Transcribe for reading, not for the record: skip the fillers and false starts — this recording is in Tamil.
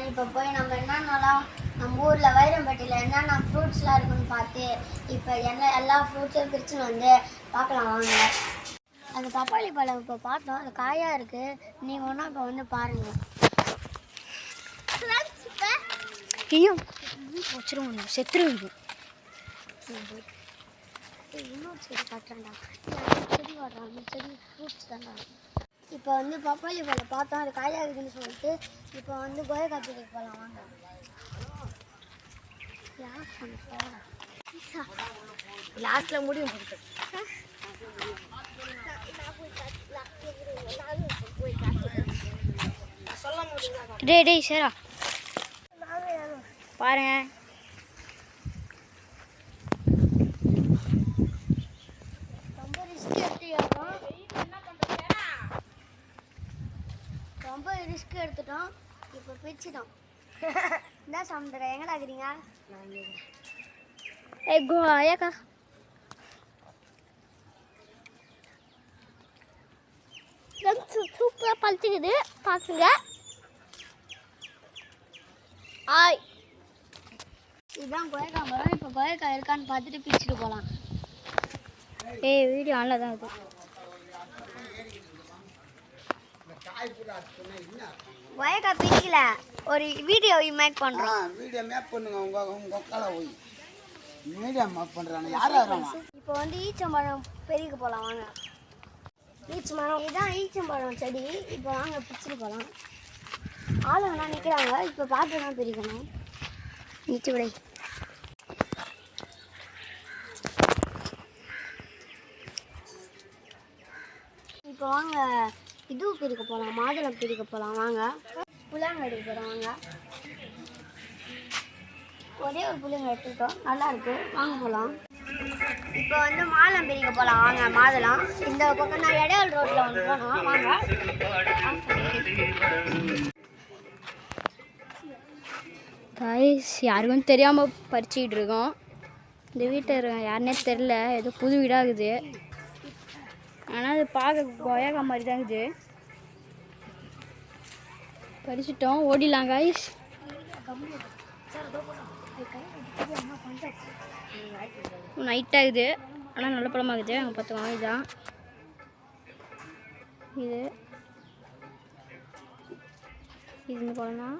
இப்போ போய் நம்ம என்னென்னலாம் நம்ம ஊரில் வைரம்பட்டியில் என்னென்ன ஃப்ரூட்ஸ்லாம் இருக்குன்னு பார்த்து இப்போ எல்லா ஃப்ரூட்ஸையும் பிரிச்சுன்னு வந்து பார்க்கலாம் வாங்க. அந்த பப்பாளி பழம் இப்போ பார்த்தோம், அது காயாக இருக்குது. நீங்கள் ஒன்றா இப்போ வந்து பாருங்கள். ஐயும் வச்சிருவோம், செத்துருவோம். இன்னொரு செடி காட்டுறேன்டா, செடி வாடுறாங்க, செடி ஃப்ரூட்ஸ் தான்டா. இப்போ வந்து பப்பாளி பழம் பார்த்தோம், அது காயாகுதுன்னு சொல்லிட்டு இப்போ வந்து கொய்யாக்காய் பறிக்க போகலாம் வாங்க. லாஸ்ட்ல முடியும். டேய் சேரா பாருங்க. ரொம்ப ரிஸ்க் எடுத்துட்டோம். இப்போ பிரிச்சுட்டோம். என்ன சமுதிரம் எங்கடா இருக்கிறீங்க? ஐயாக்கா சூப்பராக பழுத்துக்குது, பார்க்குங்க. ஆய், இதுதான் கொய்யாக்காய் மரம். இப்போ கொய்யாக்காய் இருக்கான்னு பார்த்துட்டு பிரிச்சுட்டு போகலாம். வீடியோ ஆனில் தான் இருக்கும். கொய்யாக்காய் பிரிக்கல, ஒரு வீடியோ மேக் பண்ணுறோம். வீடியோ மேக் பண்ணுங்க. உங்கள் காலை போய் வீடியோ மேக் பண்ணுறாங்க. யாரும் இப்போ வந்து ஈச்சம்பழம் பெருக்க போகலாம் வாங்க. ஈச்சம்பழம் இதுதான் ஈச்சம்பழம் செடி. இப்போ வாங்க பிரிச்சுட்டு போகலாம். ஆளுங்கெல்லாம் நிற்கிறாங்க, இப்போ பார்த்து தான் பிரிக்கணும். நீச்சு விடை. இப்போ வாங்க இது பிரிக்க போகலாம், மாதுளம் பிரிக்க போகலாம் வாங்க. புள்ளாங்க எடுக்க போகிறோம் வாங்க. ஒரே ஒரு புள்ளைங்க எடுத்துக்கிட்டோம், நல்லா இருக்கு, வாங்க போகலாம். இப்போ வந்து மாதுளம் பிரிக்க போகலாம் வாங்க. மாதுளம் இந்த பக்கம் நான் இடையாள் ரோட்டில் வந்து போனோம் வாங்க. காய்ஸ் யாருக்கும் தெரியாமல் பறிச்சுக்கிட்டு இருக்கோம். இந்த வீட்டை யாருன்னே தெரில, ஏதோ புது வீடாகுது. ஆனால் அது பார்க்க கொய்யாக்காய் மாதிரி தான் இருக்குது. பறிச்சிட்டோம், ஓடிடலாம் காய்ஸ். நைட் ஆகுது, ஆனால் நல்ல பழமாகுது. அங்கே பார்த்துக்கோங்க, இதுதான் இது இந்த பழம் தான்.